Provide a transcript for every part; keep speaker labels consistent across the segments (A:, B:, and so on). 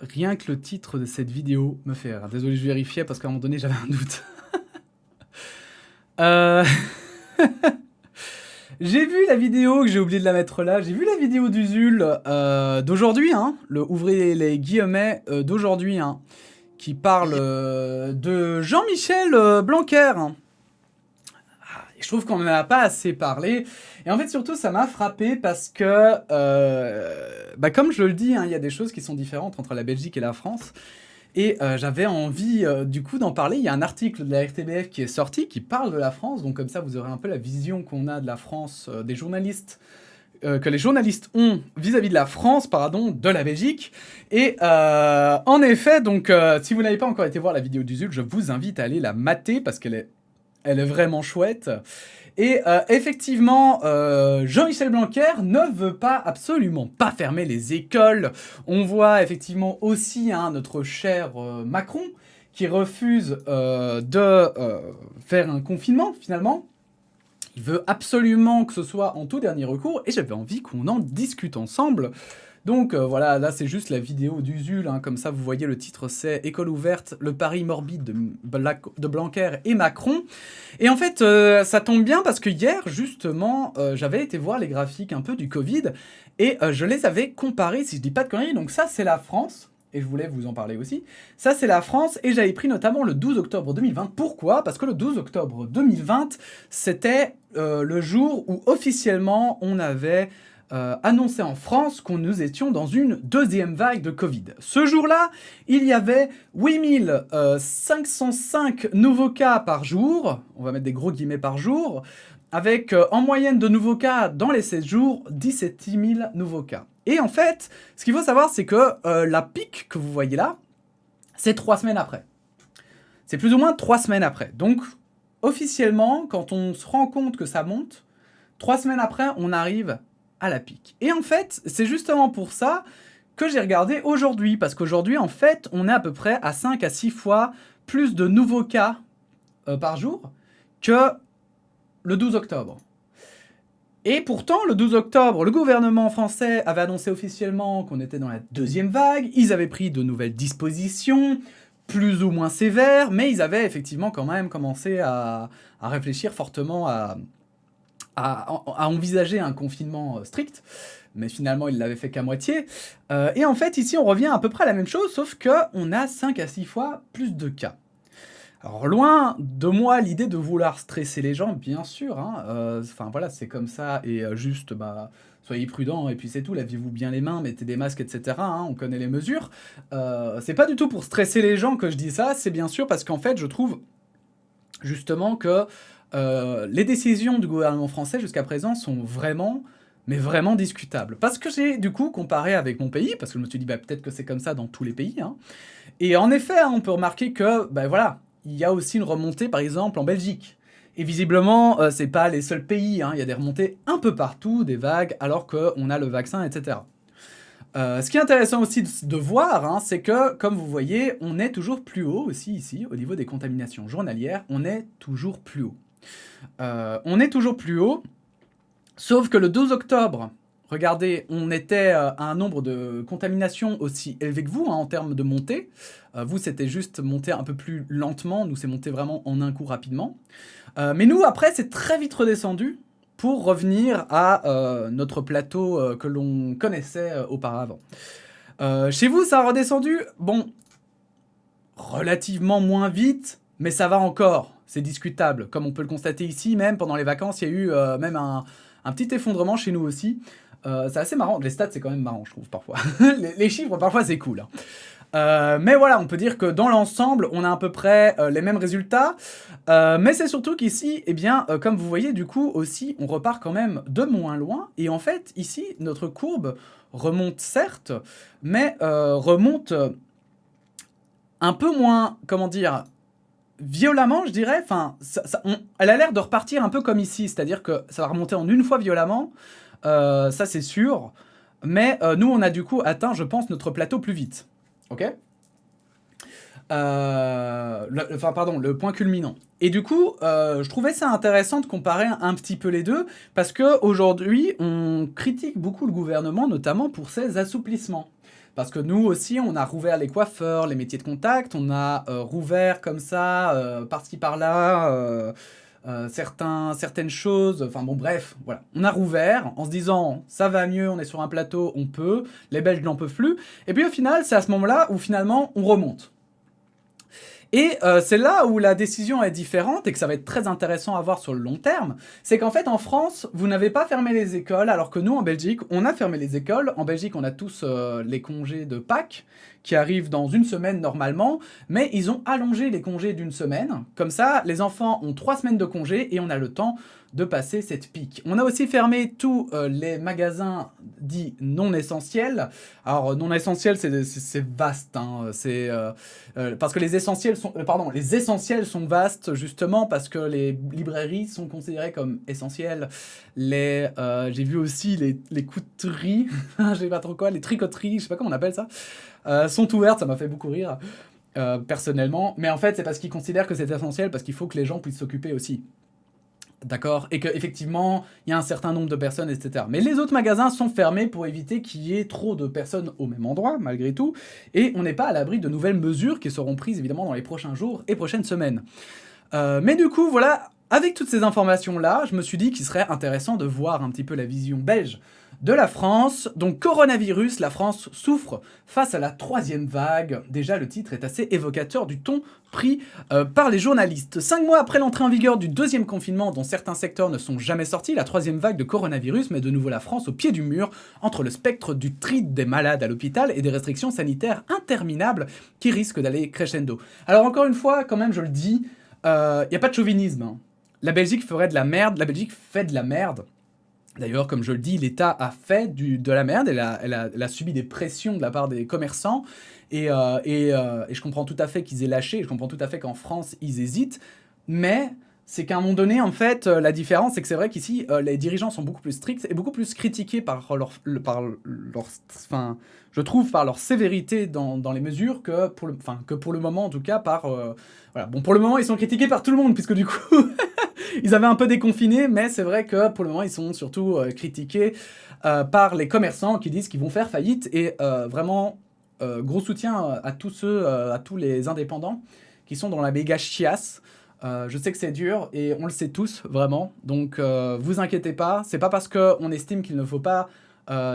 A: Rien que le titre de cette vidéo me fait rire. Désolé, je vérifiais parce qu'à un moment donné, j'avais un doute. Euh, J'ai vu la vidéo, que j'ai oublié de la mettre là, j'ai vu la vidéo d'Usul d'aujourd'hui, hein, ouvrez les guillemets d'aujourd'hui, hein, qui parle de Jean-Michel Blanquer. Et je trouve qu'on n'en a pas assez parlé. Et en fait, surtout, ça m'a frappé parce que, comme je le dis, hein, il y a des choses qui sont différentes entre la Belgique et la France. Et j'avais envie, du coup, d'en parler. Il y a un article de la RTBF qui est sorti, qui parle de la France. Donc comme ça, vous aurez un peu la vision qu'on a de la France, des journalistes, que les journalistes ont vis-à-vis de la France, pardon, de la Belgique. Et en effet, donc, si vous n'avez pas encore été voir la vidéo d'Usul, je vous invite à aller la mater parce elle est vraiment chouette. Et effectivement, Jean-Michel Blanquer ne veut pas, absolument pas fermer les écoles. On voit effectivement aussi notre cher Macron qui refuse de faire un confinement finalement. Il veut absolument que ce soit en tout dernier recours et j'avais envie qu'on en discute ensemble. Donc voilà, là c'est juste la vidéo d'Usul, hein, comme ça vous voyez le titre, c'est « École ouverte, le pari morbide de Blanquer et Macron ». Et en fait, ça tombe bien parce que hier, justement, j'avais été voir les graphiques un peu du Covid et je les avais comparés, si je dis pas de conneries. Donc ça, c'est la France, et je voulais vous en parler aussi. Ça, c'est la France, et j'avais pris notamment le 12 octobre 2020. Pourquoi ? Parce que le 12 octobre 2020, c'était le jour où officiellement on avait annoncé en France qu'on nous étions dans une deuxième vague de Covid. Ce jour-là, il y avait 8505 nouveaux cas par jour, on va mettre des gros guillemets par jour, avec en moyenne de nouveaux cas dans les 16 jours, 17 000 nouveaux cas. Et en fait, ce qu'il faut savoir, c'est que la pique que vous voyez là, c'est 3 semaines après. C'est plus ou moins 3 semaines après. Donc, officiellement, quand on se rend compte que ça monte, 3 semaines après, on arrive à la pique. Et en fait, c'est justement pour ça que j'ai regardé aujourd'hui, parce qu'aujourd'hui, en fait, on est à peu près à 5 à 6 fois plus de nouveaux cas par jour que le 12 octobre. Et pourtant, le 12 octobre, le gouvernement français avait annoncé officiellement qu'on était dans la deuxième vague, ils avaient pris de nouvelles dispositions, plus ou moins sévères, mais ils avaient effectivement quand même commencé à réfléchir fortement à envisager un confinement strict, mais finalement, ils l'avaient fait qu'à moitié. Et en fait, ici, on revient à peu près à la même chose, sauf qu'on a 5 à 6 fois plus de cas. Alors, loin de moi l'idée de vouloir stresser les gens, bien sûr, hein, voilà, c'est comme ça, et juste, soyez prudents, et puis c'est tout, lavez-vous bien les mains, mettez des masques, etc., hein, on connaît les mesures. C'est pas du tout pour stresser les gens que je dis ça, c'est bien sûr parce qu'en fait, je trouve justement que les décisions du gouvernement français jusqu'à présent sont vraiment, mais vraiment discutables. Parce que j'ai du coup comparé avec mon pays, parce que je me suis dit peut-être que c'est comme ça dans tous les pays. Hein. Et en effet, on peut remarquer que, voilà, il y a aussi une remontée par exemple en Belgique. Et visiblement, c'est pas les seuls pays, hein, il y a des remontées un peu partout, des vagues, alors qu'on a le vaccin, etc. Ce qui est intéressant aussi de voir, hein, c'est que, comme vous voyez, on est toujours plus haut aussi ici, au niveau des contaminations journalières, on est toujours plus haut. On est toujours plus haut, sauf que le 12 octobre, regardez, on était à un nombre de contaminations aussi élevé que vous, hein, en termes de montée. Vous, c'était juste monté un peu plus lentement, nous, c'est monté vraiment en un coup rapidement. Mais nous, après, c'est très vite redescendu pour revenir à notre plateau que l'on connaissait auparavant. Chez vous, ça a redescendu, bon, relativement moins vite, mais ça va encore, c'est discutable. Comme on peut le constater ici, même pendant les vacances, il y a eu même un petit effondrement chez nous aussi. C'est assez marrant, les stats c'est quand même marrant je trouve parfois. les chiffres parfois c'est cool. Hein. Mais voilà, on peut dire que dans l'ensemble, on a à peu près les mêmes résultats. Mais c'est surtout qu'ici, eh bien, comme vous voyez, du coup, aussi, on repart quand même de moins loin. Et en fait, ici, notre courbe remonte certes, mais remonte un peu moins, comment dire, violemment, je dirais. Enfin, elle a l'air de repartir un peu comme ici, c'est-à-dire que ça va remonter en une fois violemment, ça c'est sûr. Mais nous, on a du coup atteint, je pense, notre plateau plus vite. Ok ? Le point culminant. Et du coup, je trouvais ça intéressant de comparer un petit peu les deux, parce qu'aujourd'hui, on critique beaucoup le gouvernement, notamment pour ses assouplissements. Parce que nous aussi, on a rouvert les coiffeurs, les métiers de contact, on a rouvert comme ça, par-ci par-là, certaines choses, enfin bon bref, voilà. On a rouvert en se disant, ça va mieux, on est sur un plateau, on peut, les Belges n'en peuvent plus. Et puis au final, c'est à ce moment-là où finalement, on remonte. Et c'est là où la décision est différente et que ça va être très intéressant à voir sur le long terme. C'est qu'en fait, en France, vous n'avez pas fermé les écoles, alors que nous, en Belgique, on a fermé les écoles. En Belgique, on a tous les congés de Pâques qui arrivent dans une semaine normalement, mais ils ont allongé les congés d'une semaine. Comme ça, les enfants ont 3 semaines de congés et on a le temps de passer cette pique. On a aussi fermé tous les magasins dits non essentiels. Alors, non essentiels, c'est vaste, hein. Parce que les essentiels sont vastes, justement, parce que les librairies sont considérées comme essentielles. J'ai vu aussi les couteries, je sais pas trop quoi, les tricoteries, je sais pas comment on appelle ça, sont ouvertes, ça m'a fait beaucoup rire, personnellement. Mais en fait, c'est parce qu'ils considèrent que c'est essentiel, parce qu'il faut que les gens puissent s'occuper aussi. D'accord. Et qu'effectivement, il y a un certain nombre de personnes, etc. Mais les autres magasins sont fermés pour éviter qu'il y ait trop de personnes au même endroit, malgré tout. Et on n'est pas à l'abri de nouvelles mesures qui seront prises, évidemment, dans les prochains jours et prochaines semaines. Mais du coup, voilà, avec toutes ces informations-là, je me suis dit qu'il serait intéressant de voir un petit peu la vision belge de la France. Donc, coronavirus, la France souffre face à la 3e vague. Déjà, le titre est assez évocateur du ton pris par les journalistes. 5 mois après l'entrée en vigueur du 2e confinement, dont certains secteurs ne sont jamais sortis, la 3e vague de coronavirus met de nouveau la France au pied du mur, entre le spectre du tri des malades à l'hôpital et des restrictions sanitaires interminables qui risquent d'aller crescendo. Alors, encore une fois, quand même, je le dis, il n'y a pas de chauvinisme, hein. La Belgique ferait de la merde, la Belgique fait de la merde. D'ailleurs, comme je le dis, l'État a fait de la merde, elle a subi des pressions de la part des commerçants, et je comprends tout à fait qu'ils aient lâché, je comprends tout à fait qu'en France, ils hésitent, mais c'est qu'à un moment donné, en fait, la différence, c'est que c'est vrai qu'ici, les dirigeants sont beaucoup plus stricts et beaucoup plus critiqués par je trouve, par leur sévérité dans les mesures que pour le moment, en tout cas, voilà. Bon, pour le moment, ils sont critiqués par tout le monde, puisque du coup, ils avaient un peu déconfiné, mais c'est vrai que pour le moment, ils sont surtout critiqués par les commerçants qui disent qu'ils vont faire faillite. Et vraiment, gros soutien à tous les indépendants qui sont dans la méga chiasse. Je sais que c'est dur et on le sait tous, vraiment. Donc, vous inquiétez pas. C'est pas parce qu'on estime qu'il ne faut pas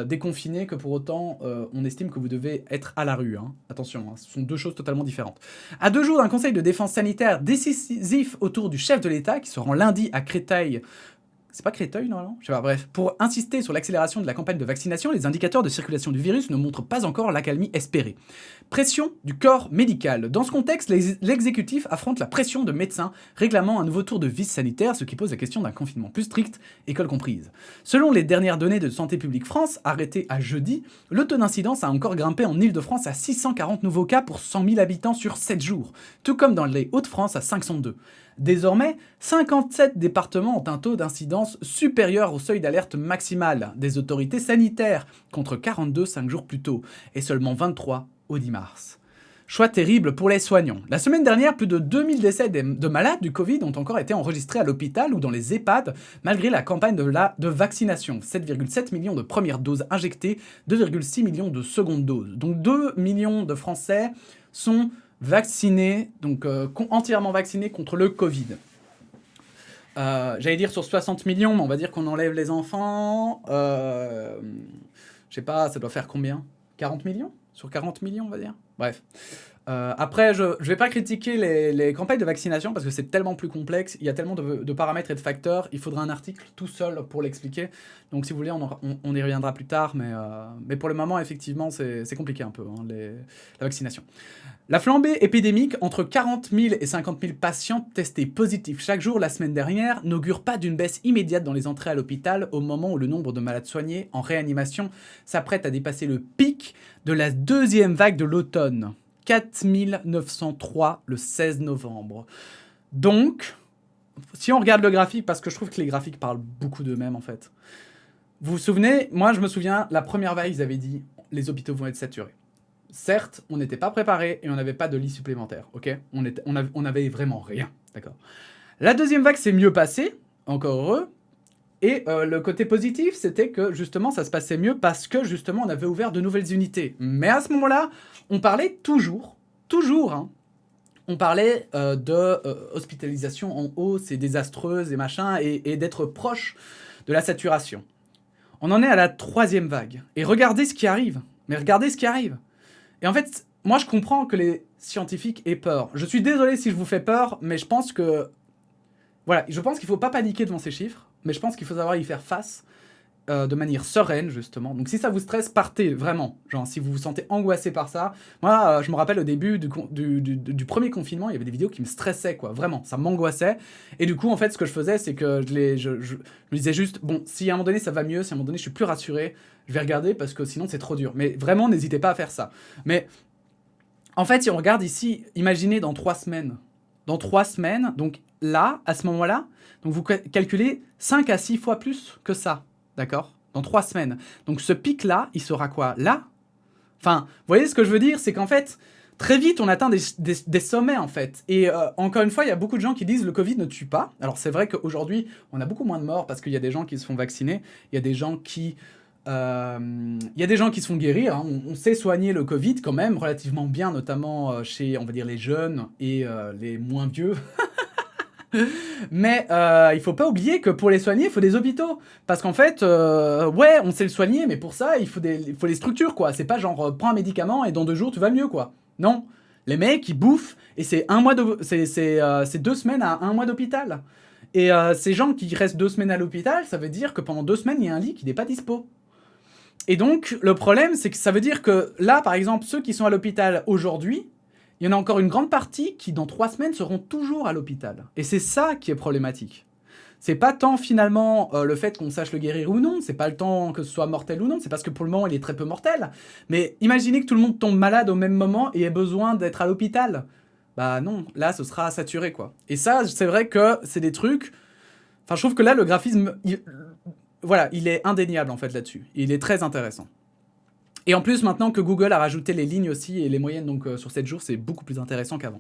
A: déconfiner que pour autant on estime que vous devez être à la rue, hein. Attention, hein, ce sont deux choses totalement différentes. À 2 jours d'un conseil de défense sanitaire décisif autour du chef de l'État qui se rend lundi à Créteil. C'est pas Créteil, normalement? Je sais pas, bref. Pour insister sur l'accélération de la campagne de vaccination, les indicateurs de circulation du virus ne montrent pas encore l'accalmie espérée. Pression du corps médical. Dans ce contexte, l'exécutif affronte la pression de médecins réclamant un nouveau tour de vis sanitaire, ce qui pose la question d'un confinement plus strict, école comprise. Selon les dernières données de Santé publique France, arrêtées à jeudi, le taux d'incidence a encore grimpé en Île-de-France à 640 nouveaux cas pour 100 000 habitants sur 7 jours, tout comme dans les Hauts-de-France à 502. Désormais, 57 départements ont un taux d'incidence supérieur au seuil d'alerte maximal des autorités sanitaires, contre 42 5 jours plus tôt, et seulement 23 au 10 mars. Choix terrible pour les soignants. La semaine dernière, plus de 2000 décès de malades du Covid ont encore été enregistrés à l'hôpital ou dans les EHPAD, malgré la campagne de vaccination. 7,7 millions de premières doses injectées, 2,6 millions de secondes doses. Donc 2 millions de Français sont vaccinés, donc entièrement vaccinés contre le Covid. J'allais dire sur 60 millions, mais on va dire qu'on enlève les enfants. Je sais pas, ça doit faire combien? 40 millions? Sur 40 millions, on va dire. Bref. Après, je vais pas critiquer les campagnes de vaccination parce que c'est tellement plus complexe, il y a tellement de paramètres et de facteurs, il faudra un article tout seul pour l'expliquer. Donc si vous voulez, on y reviendra plus tard, mais pour le moment, effectivement, c'est compliqué un peu, hein, la vaccination. La flambée épidémique, entre 40 000 et 50 000 patients testés positifs chaque jour la semaine dernière, n'augure pas d'une baisse immédiate dans les entrées à l'hôpital au moment où le nombre de malades soignés en réanimation s'apprête à dépasser le pic de la 2e vague de l'automne. 4 903 le 16 novembre. Donc, si on regarde le graphique, parce que je trouve que les graphiques parlent beaucoup d'eux-mêmes en fait. Vous vous souvenez, moi je me souviens, la première vague, ils avaient dit les hôpitaux vont être saturés. certes, on n'était pas préparé et on n'avait pas de lits supplémentaires, ok? On avait vraiment rien, d'accord? La deuxième vague s'est mieux passée, encore heureux. Et le côté positif, c'était que justement, ça se passait mieux parce que justement, on avait ouvert de nouvelles unités. Mais à ce moment-là, on parlait toujours, hein, on parlait de hospitalisation en hausse et désastreuse et machin, et d'être proche de la saturation. On en est à la 3e vague. Et regardez ce qui arrive. Mais regardez ce qui arrive. Et en fait, moi, je comprends que les scientifiques aient peur. Je suis désolé si je vous fais peur, mais je pense que... Voilà, je pense qu'il ne faut pas paniquer devant ces chiffres, mais je pense qu'il faut savoir y faire face de manière sereine, justement. Donc si ça vous stresse, partez, vraiment. Genre, si vous vous sentez angoissé par ça. Moi, je me rappelle au début du premier confinement, il y avait des vidéos qui me stressaient, quoi. Vraiment, ça m'angoissait. Et du coup, en fait, ce que je faisais, c'est que je me disais juste, bon, si à un moment donné ça va mieux, si à un moment donné je suis plus rassuré, je vais regarder parce que sinon c'est trop dur. Mais vraiment, n'hésitez pas à faire ça. Mais en fait, si on regarde ici, imaginez dans 3 semaines. Dans 3 semaines, donc là, à ce moment-là, donc vous calculez 5 à 6 fois plus que ça. D'accord? Dans 3 semaines. Donc ce pic-là, il sera quoi? Là? Enfin, vous voyez ce que je veux dire? C'est qu'en fait, très vite, on atteint des sommets, en fait. Et encore une fois, il y a beaucoup de gens qui disent le Covid ne tue pas. Alors c'est vrai qu'aujourd'hui, on a beaucoup moins de morts parce qu'il y a des gens qui se font vacciner. Il y a des gens qui... se font guérir, hein. On sait soigner le Covid quand même relativement bien, notamment chez, on va dire, les jeunes et les moins vieux. Mais il faut pas oublier que pour les soigner, il faut des hôpitaux. Parce qu'en fait, ouais, on sait le soigner, mais pour ça, il faut des structures, quoi. C'est pas genre, prends un médicament et dans 2 jours, tu vas mieux, quoi. Non. Les mecs, ils bouffent et c'est 2 semaines à 1 mois d'hôpital. Et ces gens qui restent 2 semaines à l'hôpital, ça veut dire que pendant 2 semaines, il y a un lit qui n'est pas dispo. Et donc, le problème, c'est que ça veut dire que là, par exemple, ceux qui sont à l'hôpital aujourd'hui, il y en a encore une grande partie qui, dans 3 semaines, seront toujours à l'hôpital. Et c'est ça qui est problématique. C'est pas tant, finalement, le fait qu'on sache le guérir ou non, c'est pas le temps que ce soit mortel ou non, c'est parce que pour le moment, il est très peu mortel. Mais imaginez que tout le monde tombe malade au même moment et ait besoin d'être à l'hôpital. Bah non, là, ce sera saturé, quoi. Et ça, c'est vrai que c'est des trucs... Enfin, je trouve que là, le graphisme... Voilà, il est indéniable, en fait, là-dessus. Il est très intéressant. Et en plus, maintenant que Google a rajouté les lignes aussi et les moyennes donc, sur 7 jours, c'est beaucoup plus intéressant qu'avant.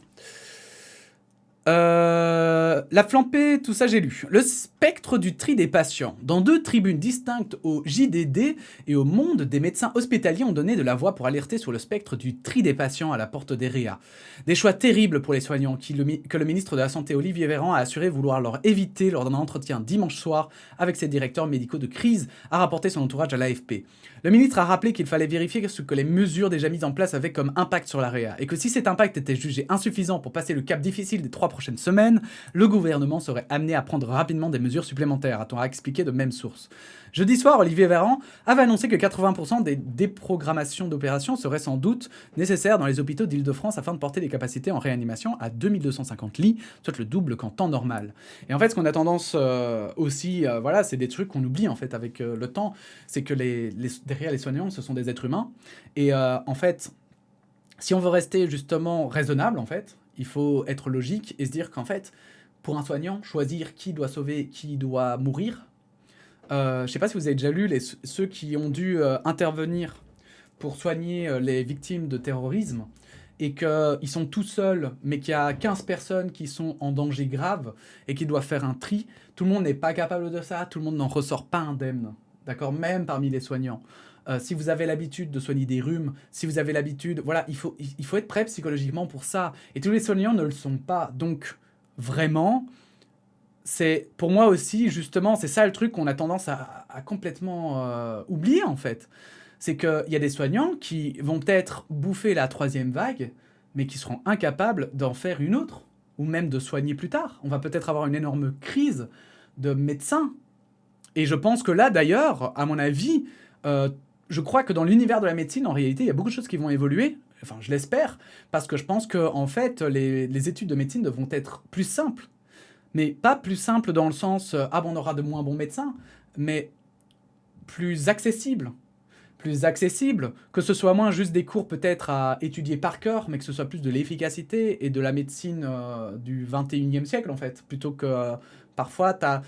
A: La flambée, tout ça j'ai lu. Le spectre du tri des patients. Dans 2 tribunes distinctes au JDD et au Monde, des médecins hospitaliers ont donné de la voix pour alerter sur le spectre du tri des patients à la porte des réa. Des choix terribles pour les soignants que le ministre de la Santé Olivier Véran a assuré vouloir leur éviter lors d'un entretien dimanche soir avec ses directeurs médicaux de crise, a rapporté son entourage à l'AFP. Le ministre a rappelé qu'il fallait vérifier ce que les mesures déjà mises en place avaient comme impact sur la réa et que si cet impact était jugé insuffisant pour passer le cap difficile des 3 prochaines semaines, le gouvernement serait amené à prendre rapidement des mesures supplémentaires, a-t-on expliqué de même source. Jeudi soir, Olivier Véran avait annoncé que 80% des déprogrammations d'opérations seraient sans doute nécessaires dans les hôpitaux d'Île-de-France afin de porter les capacités en réanimation à 2250 lits, soit le double qu'en temps normal. Et en fait, ce qu'on a tendance aussi, voilà, c'est des trucs qu'on oublie en fait avec le temps, c'est que derrière les soignants, ce sont des êtres humains. Et en fait, si on veut rester justement raisonnable, en fait, il faut être logique et se dire qu'en fait, pour un soignant, choisir qui doit sauver, qui doit mourir. Je sais pas si vous avez déjà lu ceux qui ont dû intervenir pour soigner les victimes de terrorisme et qu'ils sont tout seuls, mais qu'il y a 15 personnes qui sont en danger grave et qui doivent faire un tri. Tout le monde n'est pas capable de ça, tout le monde n'en ressort pas indemne, d'accord, même parmi les soignants. Si vous avez l'habitude de soigner des rhumes, si vous avez l'habitude... Voilà, il faut être prêt psychologiquement pour ça. Et tous les soignants ne le sont pas. Donc, vraiment... C'est pour moi aussi, justement, c'est ça le truc qu'on a tendance à complètement oublier, en fait. C'est qu'il y a des soignants qui vont peut-être bouffer la 3e vague, mais qui seront incapables d'en faire une autre, ou même de soigner plus tard. On va peut-être avoir une énorme crise de médecins. Et je pense que là, d'ailleurs, à mon avis, je crois que dans l'univers de la médecine, en réalité, il y a beaucoup de choses qui vont évoluer. Enfin, je l'espère, parce que je pense que, en fait, les études de médecine devront être plus simples. Mais pas plus simple dans le sens ah bon, on aura de moins bons médecins, mais plus accessible. Plus accessible, que ce soit moins juste des cours peut-être à étudier par cœur, mais que ce soit plus de l'efficacité et de la médecine du 21e siècle en fait, plutôt que parfois t'as...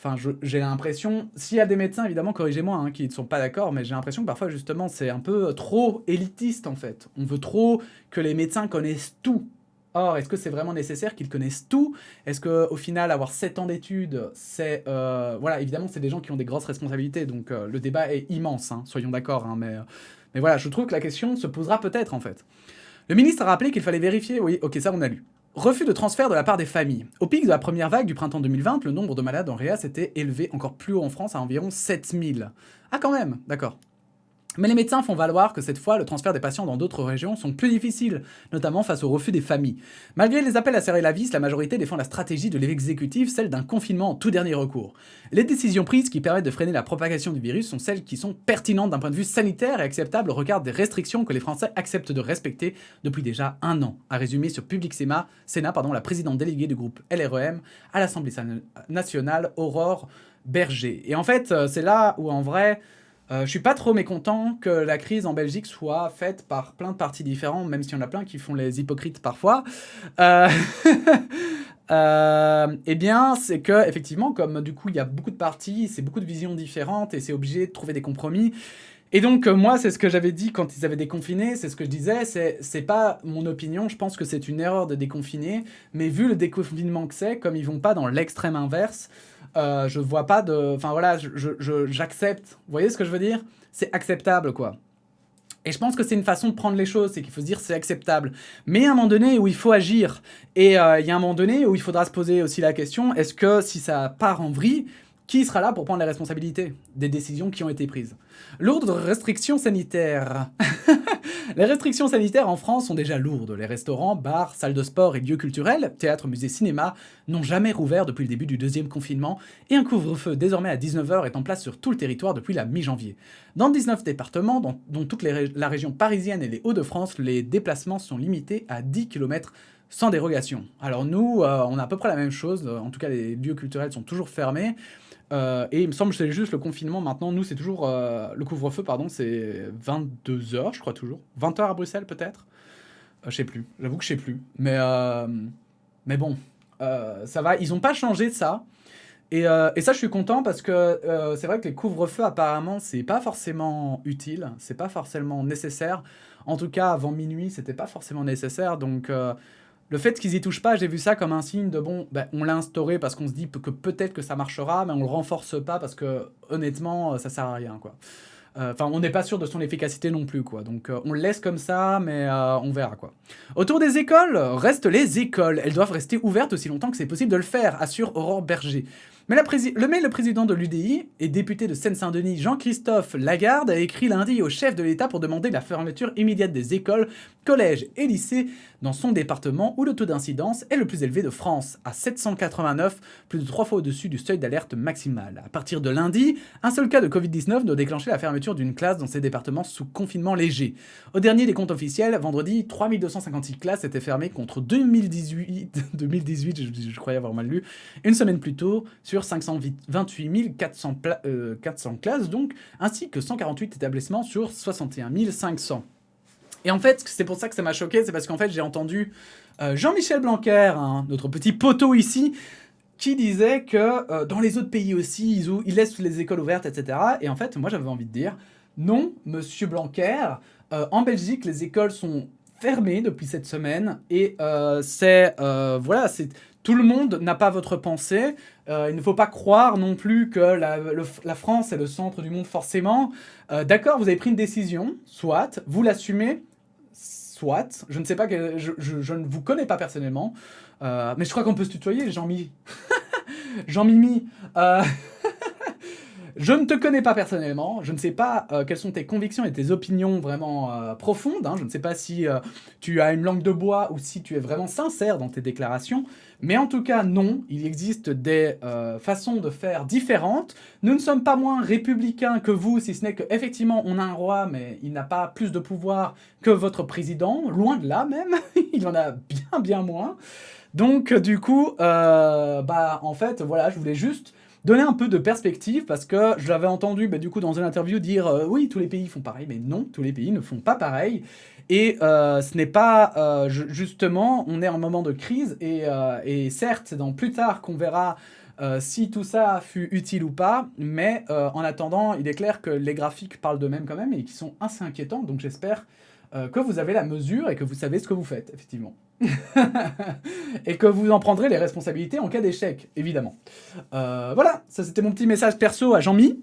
A: Enfin, j'ai l'impression, s'il y a des médecins, évidemment, corrigez-moi, hein, qui ne sont pas d'accord, mais j'ai l'impression que parfois, justement, c'est un peu trop élitiste, en fait. On veut trop que les médecins connaissent tout. Or, est-ce que c'est vraiment nécessaire qu'ils connaissent tout? Est-ce qu'au final, avoir 7 ans d'études, c'est... voilà, évidemment, c'est des gens qui ont des grosses responsabilités, donc le débat est immense, hein, soyons d'accord, hein, mais voilà, je trouve que la question se posera peut-être, en fait. Le ministre a rappelé qu'il fallait vérifier... Oui, ok, ça, on a lu. Refus de transfert de la part des familles. Au pic de la première vague du printemps 2020, le nombre de malades en réa s'était élevé encore plus haut en France à environ 7000. Ah quand même, d'accord. Mais les médecins font valoir que cette fois, le transfert des patients dans d'autres régions sont plus difficiles, notamment face au refus des familles. Malgré les appels à serrer la vis, la majorité défend la stratégie de l'exécutif, celle d'un confinement en tout dernier recours. Les décisions prises qui permettent de freiner la propagation du virus sont celles qui sont pertinentes d'un point de vue sanitaire et acceptables au regard des restrictions que les Français acceptent de respecter depuis déjà 1 an, a résumé sur Public Sénat, la présidente déléguée du groupe LREM à l'Assemblée nationale, Aurore Berger. Et en fait, c'est là où en vrai... je suis pas trop mécontent que la crise en Belgique soit faite par plein de partis différents, même s'il y en a plein qui font les hypocrites parfois. Euh, eh bien, c'est que effectivement, comme du coup il y a beaucoup de partis, c'est beaucoup de visions différentes et c'est obligé de trouver des compromis. Et donc moi, c'est ce que j'avais dit quand ils avaient déconfiné, c'est ce que je disais, c'est pas mon opinion, je pense que c'est une erreur de déconfiner, mais vu le déconfinement que c'est, comme ils vont pas dans l'extrême inverse, je vois pas de... Enfin voilà, j'accepte. Vous voyez ce que je veux dire? C'est acceptable, quoi. Et je pense que c'est une façon de prendre les choses, c'est qu'il faut se dire c'est acceptable. Mais il y a un moment donné où il faut agir. Et il y a un moment donné où il faudra se poser aussi la question, est-ce que si ça part en vrille, qui sera là pour prendre les responsabilités des décisions qui ont été prises? Lourdes restrictions sanitaires. Les restrictions sanitaires en France sont déjà lourdes. Les restaurants, bars, salles de sport et lieux culturels, théâtres, musées, cinéma, n'ont jamais rouvert depuis le début du deuxième confinement et un couvre-feu désormais à 19h est en place sur tout le territoire depuis la mi-janvier. Dans 19 départements, dont toute la région parisienne et les Hauts-de-France, les déplacements sont limités à 10 km sans dérogation. Alors nous, on a à peu près la même chose. En tout cas, les lieux culturels sont toujours fermés. Et il me semble que c'est juste le confinement maintenant. Nous, c'est toujours... le couvre-feu, pardon, c'est 22h, je crois toujours. 20h à Bruxelles, peut-être. Je sais plus. J'avoue que je sais plus. Mais bon, ça va. Ils ont pas changé ça. Et ça, je suis content parce que c'est vrai que les couvre-feux, apparemment, c'est pas forcément utile. C'est pas forcément nécessaire. En tout cas, avant minuit, c'était pas forcément nécessaire. Donc... le fait qu'ils y touchent pas, j'ai vu ça comme un signe de bon, ben, on l'a instauré parce qu'on se dit que peut-être que ça marchera, mais on le renforce pas parce que honnêtement, ça sert à rien, quoi. Enfin, on n'est pas sûr de son efficacité non plus, quoi. Donc, on le laisse comme ça, mais on verra, quoi. Autour des écoles, restent les écoles. Elles doivent rester ouvertes aussi longtemps que c'est possible de le faire, assure Aurore Berger. Mais le président de l'UDI et député de Seine-Saint-Denis, Jean-Christophe Lagarde, a écrit lundi au chef de l'État pour demander la fermeture immédiate des écoles, collèges et lycées dans son département où le taux d'incidence est le plus élevé de France, à 789, plus de 3 fois au-dessus du seuil d'alerte maximal. À partir de lundi, un seul cas de Covid-19 doit déclencher la fermeture d'une classe dans ces départements sous confinement léger. Au dernier des comptes officiels, vendredi, 3256 classes étaient fermées contre 2018, je croyais avoir mal lu, une semaine plus tôt, sur 528 400 classes, donc, ainsi que 148 établissements sur 61 500. Et en fait, c'est pour ça que ça m'a choqué, c'est parce qu'en fait, j'ai entendu Jean-Michel Blanquer, hein, notre petit poteau ici, qui disait que dans les autres pays aussi, ils laissent les écoles ouvertes, etc. Et en fait, moi, j'avais envie de dire, non, monsieur Blanquer, en Belgique, les écoles sont fermées depuis cette semaine, et voilà, c'est... Tout le monde n'a pas votre pensée. Il ne faut pas croire non plus que la France est le centre du monde forcément. D'accord, vous avez pris une décision, soit, vous l'assumez, soit. Je ne sais pas, je ne vous connais pas personnellement, mais je crois qu'on peut se tutoyer, Jean-Mi. Jean-Mimi. Je ne te connais pas personnellement, je ne sais pas quelles sont tes convictions et tes opinions vraiment profondes, hein. Je ne sais pas si tu as une langue de bois ou si tu es vraiment sincère dans tes déclarations, mais en tout cas non, il existe des façons de faire différentes. Nous ne sommes pas moins républicains que vous, si ce n'est qu'effectivement on a un roi, mais il n'a pas plus de pouvoir que votre président, loin de là même, il en a bien moins. Donc du coup, en fait, voilà, je voulais juste donner un peu de perspective parce que je l'avais entendu du coup dans une interview dire oui, tous les pays font pareil, mais non, tous les pays ne font pas pareil. Et ce n'est pas justement, on est en moment de crise et certes, c'est dans plus tard qu'on verra si tout ça fut utile ou pas, mais en attendant, il est clair que les graphiques parlent d'eux-mêmes quand même et qu'ils sont assez inquiétants, donc j'espère que vous avez la mesure et que vous savez ce que vous faites, effectivement. Et que vous en prendrez les responsabilités en cas d'échec, évidemment. Voilà, ça c'était mon petit message perso à Jean-Mi.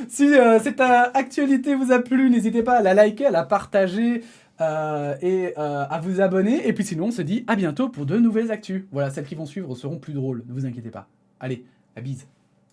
A: Si cette actualité vous a plu, n'hésitez pas à la liker, à la partager et à vous abonner. Et puis sinon, on se dit à bientôt pour de nouvelles actus. Voilà, celles qui vont suivre seront plus drôles, ne vous inquiétez pas. Allez, la bise.